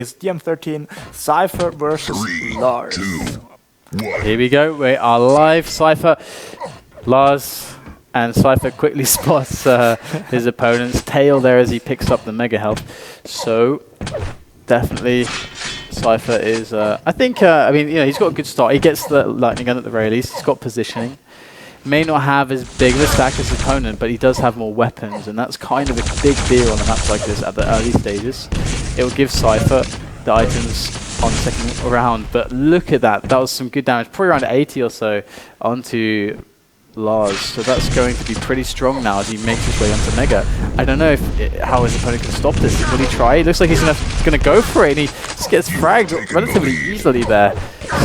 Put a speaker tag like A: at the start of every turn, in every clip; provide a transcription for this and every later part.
A: It's DM13 Cypher versus Lars.
B: 3, 2, 1.
C: Here we go. We are live. Cypher, Lars, and Cypher quickly spots his opponent's tail there as he picks up the mega health. So definitely, Cypher is. I think. I mean, you know, he's got a good start. He gets the lightning gun at the very least. He's got positioning. May not have as big of a stack as his opponent, but he does have more weapons, and that's kind of a big deal on a map like this at the early stages. It will give Cypher the items on the second round, but look at that. That was some good damage, probably around 80 or so onto Lars. So that's going to be pretty strong now as he makes his way onto Mega. I don't know how his opponent can stop this. Will he try? It looks like he's going to go for it, and he just gets fragged relatively easily there.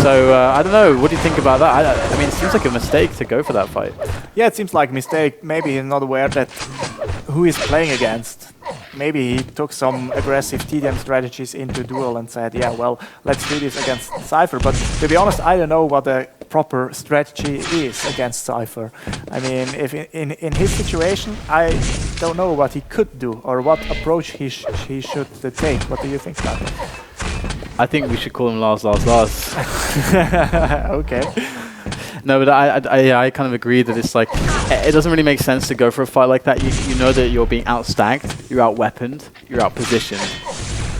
C: So I don't know. What do you think about that? I mean, it seems like a mistake to go for that fight.
A: Yeah, it seems like a mistake. Maybe he's not aware that who he's playing against. Maybe he took some aggressive TDM strategies into duel and said, yeah, well, let's do this against Cypher. But to be honest, I don't know what the proper strategy is against Cypher. I mean, if in his situation, I don't know what he could do or what approach he should take. What do you think about it?
C: I think we should call him Lars.
A: Okay.
C: No, but I kind of agree that it's like, it doesn't really make sense to go for a fight like that. You know that you're being outstacked, you're out-weaponed, you're out-positioned.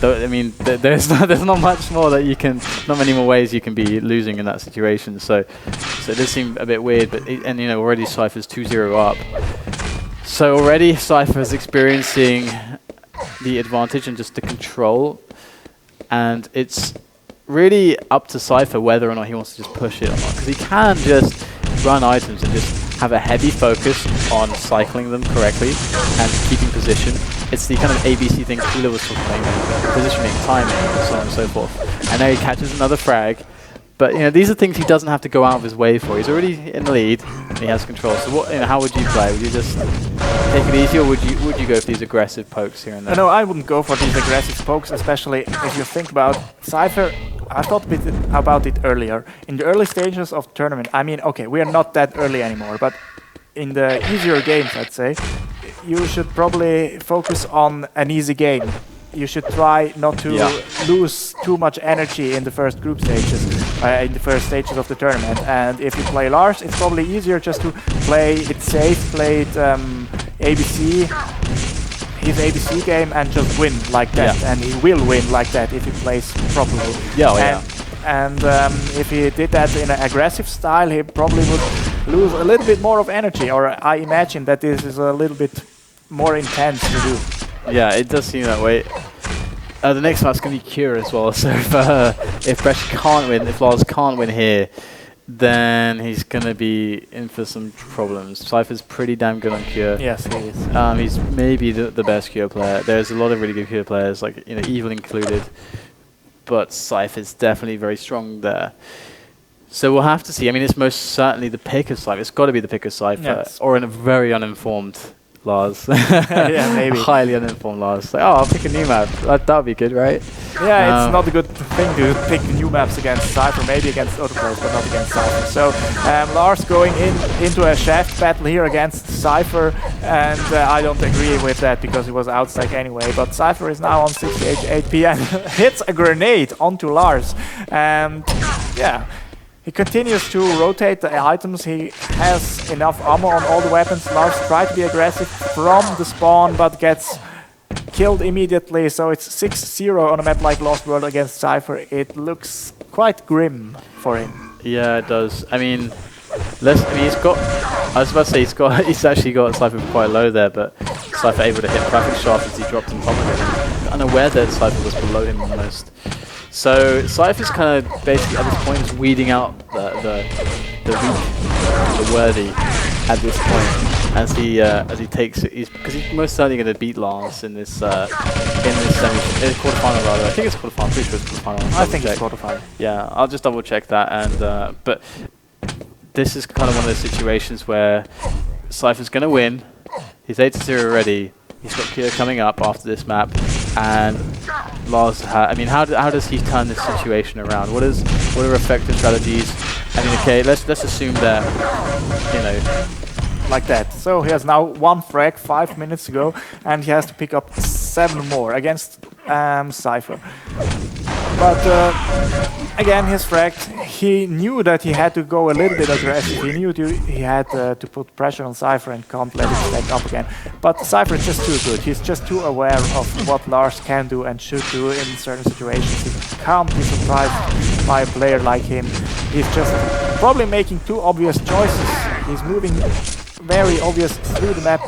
C: I mean, there's not much more that you can, not many more ways you can be losing in that situation. So it does seem a bit weird, but and you know, already Cypher's 2-0 up. So already Cypher is experiencing the advantage and just the control. And it's really up to Cypher whether or not he wants to just push it or not, because he can just run items and just have a heavy focus on cycling them correctly and keeping position. It's the kind of ABC thing Kula was talking about, positioning, timing, and so on and so forth. And now he catches another frag. But you know, these are things he doesn't have to go out of his way for. He's already in the lead and he has control. So what, you know, how would you play? Would you just take it easy, or would you go for these aggressive pokes here and there?
A: No, I wouldn't go for these aggressive pokes, especially if you think about Cypher. I thought a bit about it earlier. In the early stages of the tournament, I mean, okay, we are not that early anymore, but in the easier games, I'd say, you should probably focus on an easy game. You should try not to lose too much energy in the first group stages, in the first stages of the tournament. And if you play Lars, it's probably easier just to play it safe, play it ABC, his ABC game, and just win like that. Yeah. And he will win like that if he plays properly.
C: Yeah,
A: and if he did that in an aggressive style, he probably would lose a little bit more of energy. Or I imagine that this is a little bit more intense to do.
C: Yeah, it does seem that way. The next match's going to be Cure as well, so if Bresh can't win, if Lars can't win here, then he's going to be in for some problems. Cypher's pretty damn good on Cure.
A: Yes, he is.
C: He's maybe the best Cure player. There's a lot of really good Cure players, like, you know, Evil included, but Cypher's definitely very strong there. So we'll have to see. I mean, it's most certainly the pick of Cypher. It's got to be the pick of Cypher, yes. Or in a very uninformed Lars.
A: Yeah, maybe.
C: Highly uninformed Lars. Like, oh, I'll pick a new map. That would be good, right?
A: Yeah, it's not a good thing to pick new maps against Cypher, maybe against other players, but not against Cypher. So Lars going into a shaft battle here against Cypher, and I don't agree with that because he was outstack anyway. But Cypher is now on 68 HP and hits a grenade onto Lars. And yeah. He continues to rotate the items. He has enough ammo on all the weapons. Lars tried to be aggressive from the spawn, but gets killed immediately. So it's 6-0 on a map like Lost World against Cypher. It looks quite grim for him.
C: Yeah, it does. I mean, he's got. I was about to say he's actually got Cypher quite low there, but Cypher able to hit perfect shot as he dropped on top of him. Unaware that Cypher was below him almost. So Cypher's kind of basically at this point is weeding out the weak, the worthy at this point as he takes it, because he's most certainly going to beat Lars in this quarterfinal rather. I think it's quarterfinal. I'm pretty sure it's quarterfinal.
A: I think it's quarterfinal.
C: Yeah, I'll just double check that. And but this is kind of one of those situations where Cypher's going to win. He's 8-0 already. He's got Kira coming up after this map, and Lars. I mean, how does he turn this situation around? What are effective strategies? I mean, okay, let's assume that, you know,
A: like that. So he has now one frag 5 minutes ago, and he has to pick up 7 more against Cypher. But again, his frag, he knew that he had to go a little bit aggressive. He knew he had to put pressure on Cypher and can't let it stack up again. But Cypher is just too good. He's just too aware of what Lars can do and should do in certain situations. He can't be surprised by a player like him. He's just probably making too obvious choices. He's moving very obvious through the map,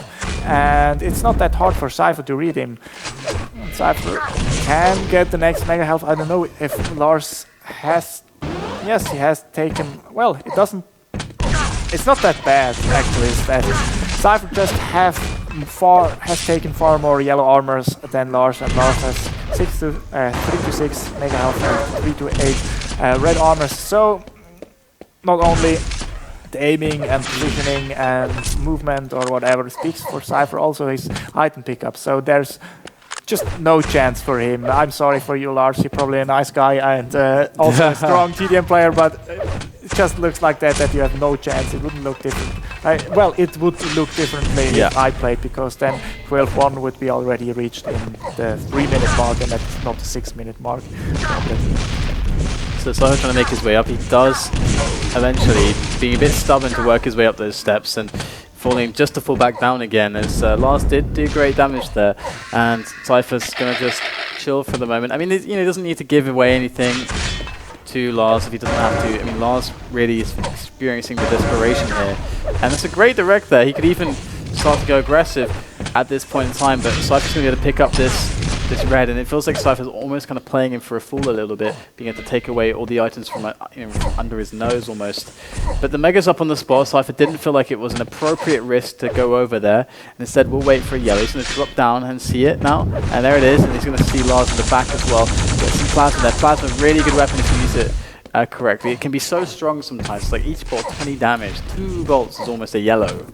A: and it's not that hard for Cypher to read him. Cypher can get the next Mega Health. I don't know if Lars has... Yes, he has taken... Well, it doesn't... It's not that bad, actually. It's that Cypher just has taken far more yellow armors than Lars, and Lars has 3 to 6 Mega Health and 3 to 8 red armors. So, not only the aiming and positioning and movement or whatever speaks for Cypher, also his item pickup. So there's just no chance for him. I'm sorry for you, Lars. You're probably a nice guy and also a strong TDM player, but it just looks like that you have no chance. It wouldn't look different. Well, it would look differently if I played, because then 12-1 would be already reached in the 3-minute mark, and that's not the 6-minute mark.
C: So Cypher trying to make his way up. He does eventually, being a bit stubborn to work his way up those steps and falling just to fall back down again, as Lars did do great damage there, and Cypher's going to just chill for the moment. I mean, he doesn't need to give away anything to Lars if he doesn't have to. I mean, Lars really is experiencing the desperation here, and it's a great direct there. He could even start to go aggressive at this point in time, but Cypher's going to be able to pick up this red, and it feels like Cypher's almost kind of playing him for a fool a little bit, being able to take away all the items from, from under his nose almost. But the Mega's up on the spot. Cypher didn't feel like it was an appropriate risk to go over there, and instead we'll wait for a yellow. He's going to drop down and see it now, and there it is, and he's going to see Lars in the back as well. Get some plasma there. Plasma, really good weapon if you use it correctly. It can be so strong sometimes. Like each bolt 20 damage. 2 bolts is almost a yellow.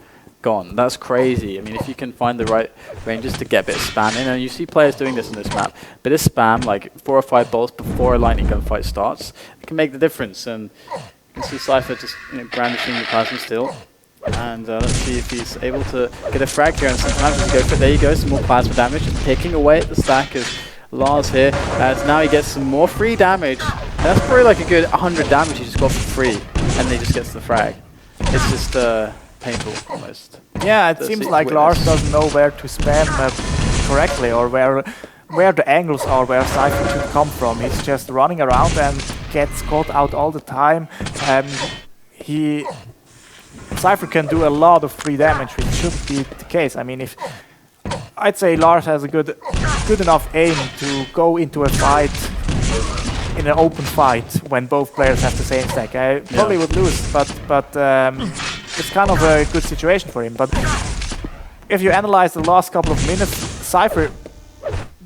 C: Gone. That's crazy. I mean, if you can find the right ranges to get a bit of spam in, and you see players doing this in this map, bit of spam, like 4 or 5 bolts before a lightning gun fight starts, it can make the difference. And you can see Cypher just brandishing the plasma still. And let's see if he's able to get a frag here, and sometimes just go for it. There you go, some more plasma damage, just picking away at the stack as Lars here, as now he gets some more free damage. That's probably like a good 100 damage he just got for free, and then he just gets the frag. It's just painful almost.
A: Yeah, it seems like Lars doesn't know where to spam correctly, or where the angles are, where Cypher should come from. He's just running around and gets caught out all the time. Cypher can do a lot of free damage, which should be the case. I mean, if I'd say Lars has a good enough aim to go into a fight, in an open fight, when both players have the same stack. I probably would lose, but it's kind of a good situation for him. But if you analyze the last couple of minutes, Cypher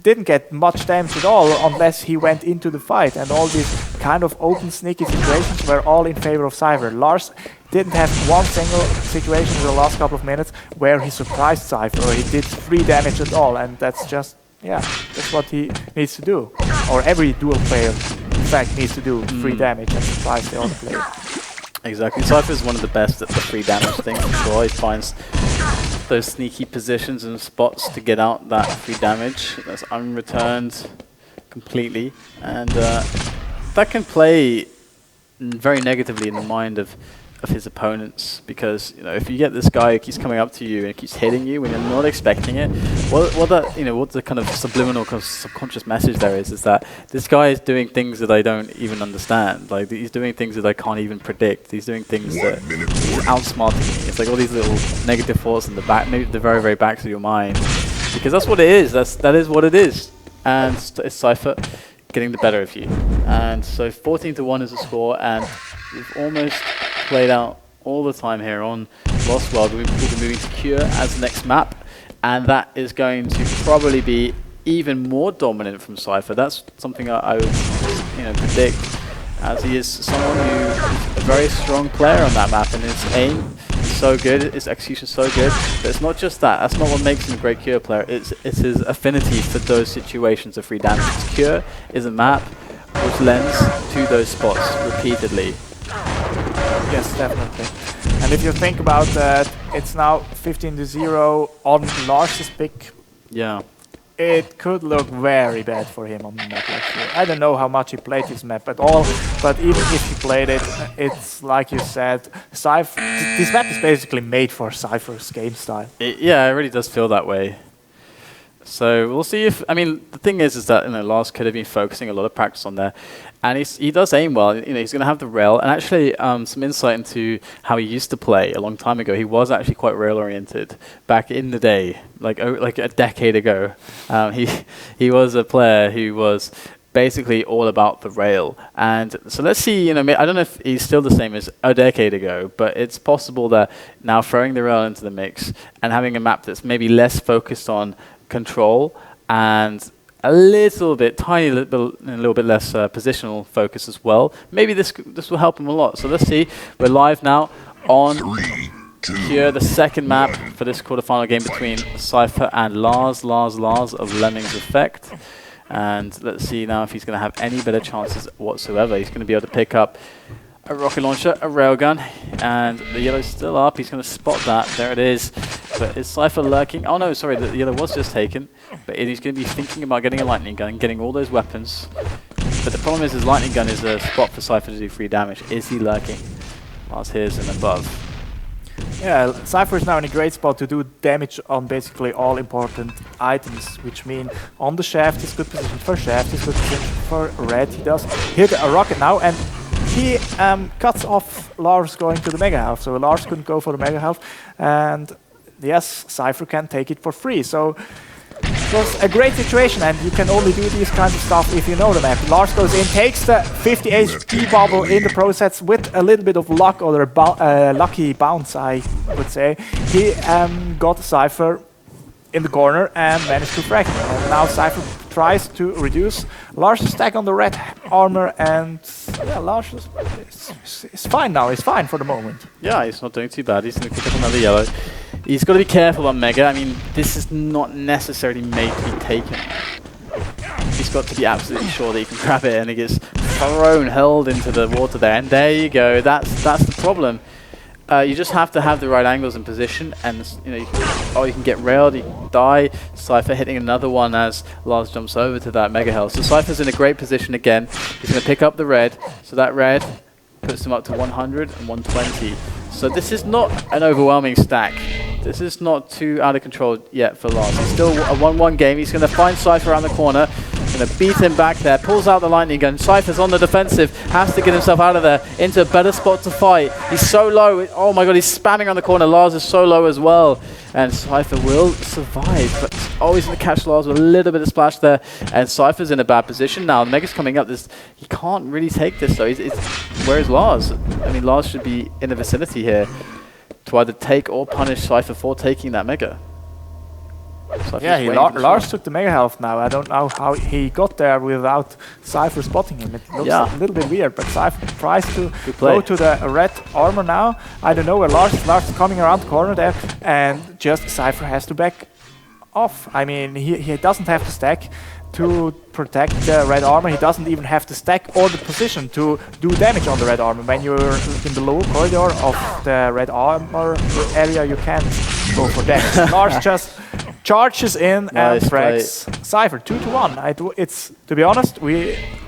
A: didn't get much damage at all unless he went into the fight, and all these kind of open sneaky situations were all in favor of Cypher. Lars didn't have one single situation in the last couple of minutes where he surprised Cypher, or he did 3 damage at all, and that's just, that's what he needs to do. Or every duel player, in fact, needs to do 3 damage and surprise the other player.
C: Exactly. Cypher is one of the best at the free damage thing, for sure. He finds those sneaky positions and spots to get out that free damage that's unreturned completely, and that can play very negatively in the mind of his opponents, because if you get this guy who keeps coming up to you and keeps hitting you when you're not expecting it, what the kind of subliminal, kind of subconscious message there is that this guy is doing things that I don't even understand. Like, he's doing things that I can't even predict. He's doing things that he's outsmarting me. It's like all these little negative thoughts in the back, maybe the very, very backs of your mind, because that's what it is. That is what it is, and it's Cypher getting the better of you. And so 14-1 is the score, and we've almost played out all the time here on Lost World. We'll be moving to Cure as the next map, and that is going to probably be even more dominant from Cypher. That's something I would predict, as he is someone who is a very strong player on that map, and his aim is so good, his execution is so good. But it's not just that. That's not what makes him a great Cure player. It's his affinity for those situations of free damage. Cure is a map which lends to those spots repeatedly.
A: Yes, definitely. And if you think about that, it's now 15-0 on Lars's pick.
C: Yeah.
A: it could look very bad for him on the map. Actually, I don't know how much he played this map at all, but even if he played it, it's like you said, Cypher. This map is basically made for Cypher's game style.
C: Yeah, it really does feel that way. So we'll see if, I mean, the thing is that, you know, Lars could have been focusing a lot of practice on there, and he does aim well. You know, he's going to have the rail, and actually some insight into how he used to play a long time ago. He was actually quite rail oriented back in the day, like a decade ago. He was a player who was basically all about the rail, and so let's see. You know, I don't know if he's still the same as a decade ago, but it's possible that now throwing the rail into the mix and having a map that's maybe less focused on control and a little bit, a little bit less positional focus as well. Maybe this will help him a lot. So let's see. We're live now on here, the second map for this quarterfinal game between Cypher and Lars of Lemmings Effect. And let's see now if he's going to have any better chances whatsoever. He's going to be able to pick up a rocket launcher, a railgun, and the yellow's still up. He's going to spot that. There it is. But is Cypher lurking? Oh no, sorry, the yellow was just taken. But he's going to be thinking about getting a lightning gun, getting all those weapons. But the problem is his lightning gun is a spot for Cypher to do free damage. Is he lurking? Whilst here's and above.
A: Yeah, Cypher is now in a great spot to do damage on basically all important items, which mean on the shaft is good position for shaft, is good position for red. He does hit a rocket now, and he cuts off Lars going to the Mega Health, so Lars couldn't go for the Mega Health, and yes, Cypher can take it for free. So it was a great situation, and you can only do these kinds of stuff if you know the map. Lars goes in, takes the 50 HP bubble in the process with a little bit of luck, or a lucky bounce, I would say. He got Cypher in the corner and managed to frag him. And now Cypher tries to reduce Lars' stack on the red armor, and yeah, Lars is fine now. He's fine for the moment.
C: Yeah, he's not doing too bad. He's going to pick up another yellow. He's got to be careful on Mega. I mean, this is not necessarily made to be taken. He's got to be absolutely sure that he can grab it, and it gets hurled into the water there. And there you go. That's the problem. You just have to have the right angles and position, and you know, you can get railed, you can die. Cypher hitting another one as Lars jumps over to that Mega Health. So Cypher's in a great position again. He's going to pick up the red, so that red puts him up to 100 and 120. So this is not an overwhelming stack. This is not too out of control yet for Lars. It's still a 1-1 game. He's going to find Cypher around the corner. Going to beat him back there. Pulls out the lightning gun. Cypher's on the defensive. Has to get himself out of there into a better spot to fight. He's so low. Oh my god, he's spamming on the corner. Lars is so low as well. And Cypher will survive. But he's always going to catch Lars with a little bit of splash there. And Cypher's in a bad position now. Mega's coming up. He can't really take this though. Where's Lars? I mean, Lars should be in the vicinity here to either take or punish Cypher for taking that Mega. Cypher's
A: yeah, Lars took the Mega Health now. I don't know how he got there without Cypher spotting him. It looks a little bit weird, but Cypher tries to go to the red armor now. I don't know where Lars is coming around the corner there, and just Cypher has to back off. I mean, he doesn't have to stack to protect the red armor. He doesn't even have to stack or the position to do damage on the red armor. When you're in the lower corridor of the red armor area, you can't go for damage. Lars just charges in and frags Cypher 2-1. It's, to be honest,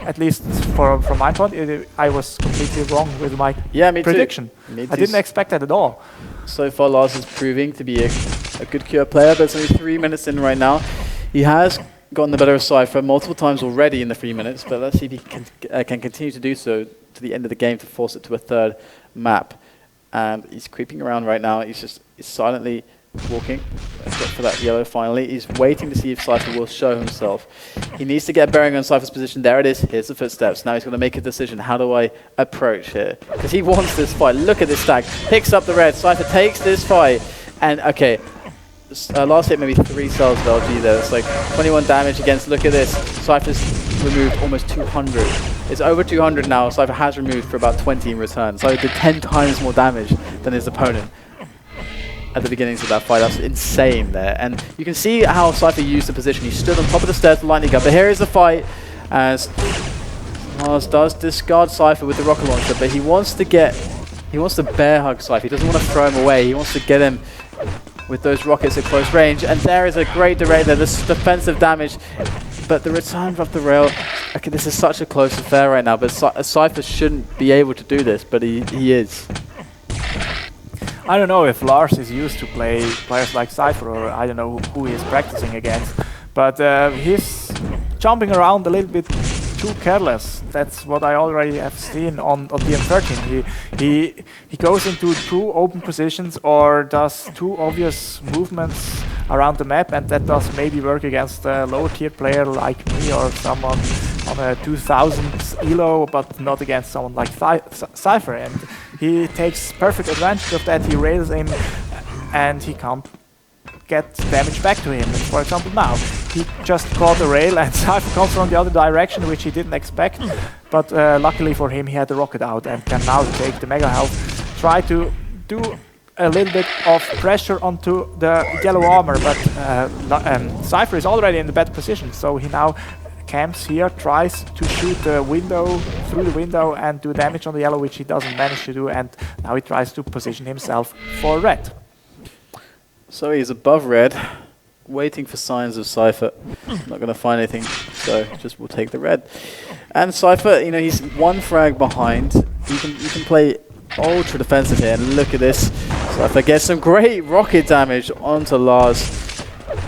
A: at least from my point, I was completely wrong with my prediction. I didn't expect that at all.
C: So far, Lars is proving to be a good Cure player, but it's only 3 minutes in right now. He has gotten the better of Cypher multiple times already in the 3 minutes, but let's see if he can continue to do so to the end of the game to force it to a third map. And he's creeping around right now. He's silently walking for that yellow finally. He's waiting to see if Cypher will show himself. He needs to get a bearing on Cypher's position. There it is. Here's the footsteps. Now he's going to make a decision. How do I approach here? Because he wants this fight. Look at this stack. Picks up the red. Cypher takes this fight. And okay, last hit maybe 3 cells of LG there. It's like 21 damage against. Look at this. Cypher's removed almost 200. It's over 200 now. Cypher has removed for about 20 in return. So he did 10 times more damage than his opponent at the beginnings of that fight. That's insane there. And you can see how Cypher used the position. He stood on top of the stairs with the lightning gun. But here is the fight as Lars does discard Cypher with the rocket launcher, but he wants to bear hug Cypher. He doesn't want to throw him away. He wants to get him with those rockets at close range. And there is a great derailleur, this defensive damage. But the return of the rail, okay, this is such a close affair right now, but Cypher shouldn't be able to do this, but he is.
A: I don't know if Lars is used to play players like Cypher, or I don't know who he is practicing against, but he's jumping around a little bit too careless. That's what I already have seen on DM13. He goes into too open positions or does too obvious movements around the map, and that does maybe work against a lower tier player like me or someone on a 2000 elo, but not against someone like Cypher. And he takes perfect advantage of that. He rails him and he can't get damage back to him. For example, now he just caught the rail and Cypher comes from the other direction, which he didn't expect, but luckily for him he had the rocket out and can now take the mega health, try to do a little bit of pressure onto the yellow armor, but Cypher is already in the better position, so he now camps here, tries to shoot the window, through the window, and do damage on the yellow, which he doesn't manage to do, and now he tries to position himself for red.
C: So he's above red, waiting for signs of Cypher. Not going to find anything, so just will take the red. And Cypher, you know, he's one frag behind. You can play ultra defensive here, and look at this. Cypher gets some great rocket damage onto Lars.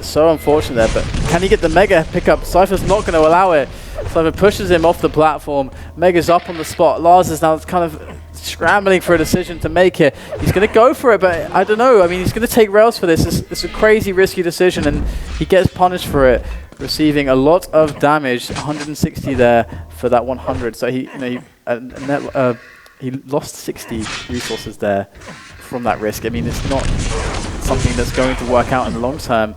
C: So unfortunate there, but can he get the mega pickup? Cypher's not going to allow it. Cypher pushes him off the platform. Mega's up on the spot. Lars is now kind of scrambling for a decision to make it. He's going to go for it, but I don't know. I mean, he's going to take rails for this. It's a crazy, risky decision, and he gets punished for it, receiving a lot of damage. 160 there for that 100. So he lost 60 resources there from that risk. I mean, it's not something that's going to work out in the long term.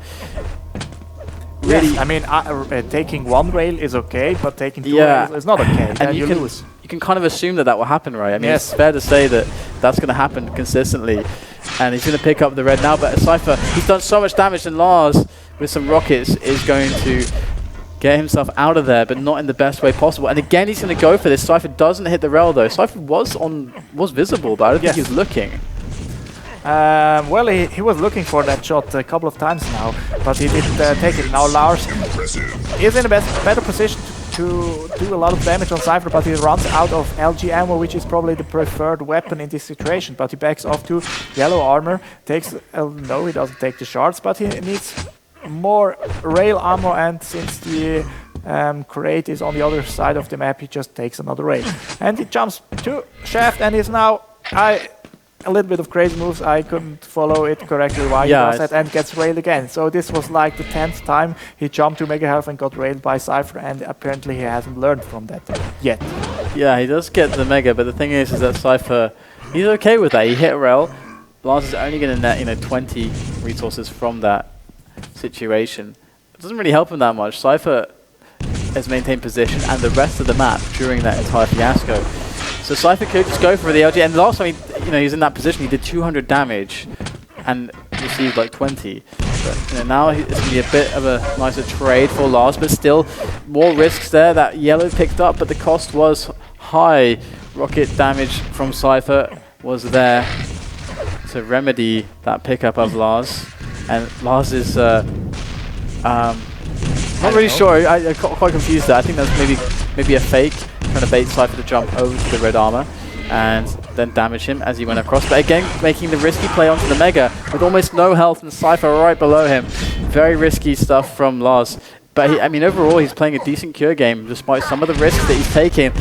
C: Really,
A: yes, I mean, taking one rail is okay, but taking two rails is not okay.
C: And
A: you lose.
C: You can kind of assume that will happen, right? I mean,
A: yes.
C: It's fair to say that that's going to happen consistently. And he's going to pick up the red now, but Cypher, he's done so much damage, and Lars, with some rockets, is going to get himself out of there, but not in the best way possible. And again, he's going to go for this. Cypher doesn't hit the rail, though. Cypher was visible, but I don't think he's looking.
A: Well, he was looking for that shot a couple of times now, but he didn't take it. Now Lars is in a better position to do a lot of damage on Cypher, but he runs out of LG ammo, which is probably the preferred weapon in this situation. But he backs off to yellow armor, takes... no, he doesn't take the shards, but he needs more rail ammo, and since the crate is on the other side of the map, he just takes another rail. And he jumps to shaft, and is now... a little bit of crazy moves. I couldn't follow it correctly why he does that, and gets railed again. So this was like the 10th time he jumped to mega health and got railed by Cypher, and apparently he hasn't learned from that yet.
C: Yeah, he does get the mega, but the thing is that Cypher, he's okay with that. He hit rail. Lars is only going to net 20 resources from that situation. It doesn't really help him that much. Cypher has maintained position and the rest of the map during that entire fiasco. So Cypher could just go for the LG, and last time he was in that position, he did 200 damage and received like 20. But now it's going to be a bit of a nicer trade for Lars, but still more risks there. That yellow picked up, but the cost was high. Rocket damage from Cypher was there to remedy that pickup of Lars, and Lars is not really sure. I got quite confused there. I think that's maybe a fake, trying to bait Cypher to jump over to the red armor and then damage him as he went across. But again, making the risky play onto the mega with almost no health, and Cypher right below him. Very risky stuff from Lars. But I mean, overall, he's playing a decent cure game despite some of the risks that he's taking.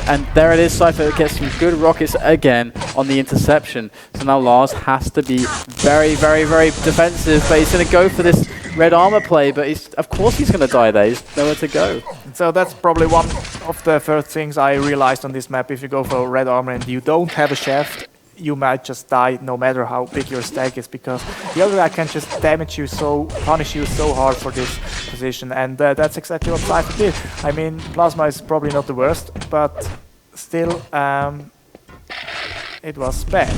C: And there it is, Cypher gets some good rockets again on the interception. So now Lars has to be very, very, very defensive. But he's going to go for this red armor play. But of course he's going to die there. He's nowhere to go.
A: So that's probably one of the first things I realized on this map. If you go for red armor and you don't have a shaft, you might just die no matter how big your stack is, because the other guy can just damage you punish you so hard for this position, and that's exactly what Cypher did. I mean, Plasma is probably not the worst, but still it was bad.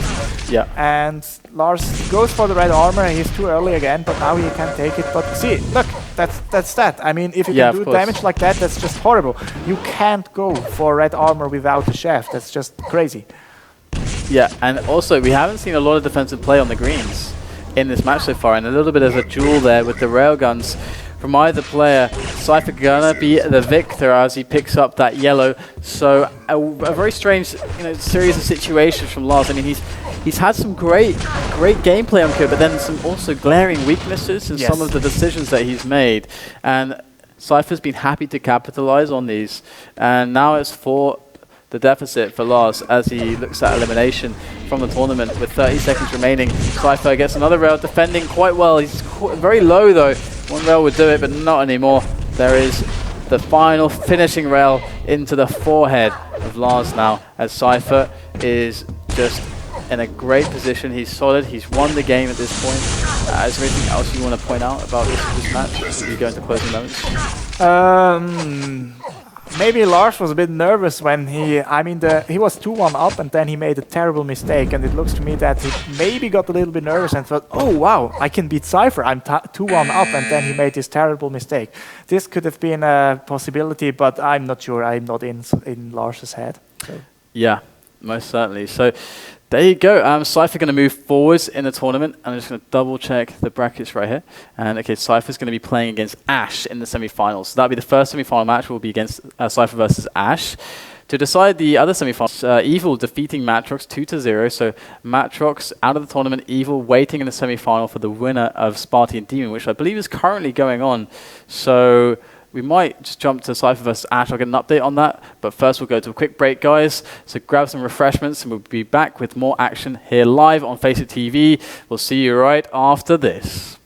C: Yeah.
A: And Lars goes for the red armor, he's too early again, but now he can take it. But see, look, that's that. I mean, if you can do damage like that, that's just horrible. You can't go for red armor without a shaft, that's just crazy.
C: Yeah, and also we haven't seen a lot of defensive play on the greens. in this match so far, and a little bit of a duel there with the railguns from either player. Cypher gonna be the victor as he picks up that yellow. So a very strange, series of situations from Lars. I mean, he's had some great gameplay on Cure, but then some also glaring weaknesses in some of the decisions that he's made. And Cypher's been happy to capitalize on these, and now it's for the deficit for Lars as he looks at elimination from the tournament with 30 seconds remaining. Cypher gets another rail, defending quite well. He's very low though. One rail would do it, but not anymore. There is the final finishing rail into the forehead of Lars now, as Cypher is just in a great position. He's solid. He's won the game at this point. Is there anything else you want to point out about this match as we go into closing moments?
A: Maybe Lars was a bit nervous when he was 2-1 up and then he made a terrible mistake, and it looks to me that he maybe got a little bit nervous and thought, oh wow, I can beat Cypher, I'm 2-1 up, and then he made this terrible mistake. This could have been a possibility, but I'm not sure. I'm not in Lars's head. So.
C: Yeah, most certainly. So there you go. Cypher going to move forwards in the tournament. I'm just going to double check the brackets right here. And okay, Cypher's going to be playing against Ash in the semi-finals. So that'll be the first semi-final match. Will be against Cypher versus Ash. To decide the other semi-finals, Evil defeating Matrox 2-0. So Matrox out of the tournament. Evil waiting in the semi-final for the winner of Spartan Demon, which I believe is currently going on. So we might just jump to Cypher versus Ash. I'll get an update on that. But first, we'll go to a quick break, guys. So grab some refreshments, and we'll be back with more action here live on FACEIT TV. We'll see you right after this.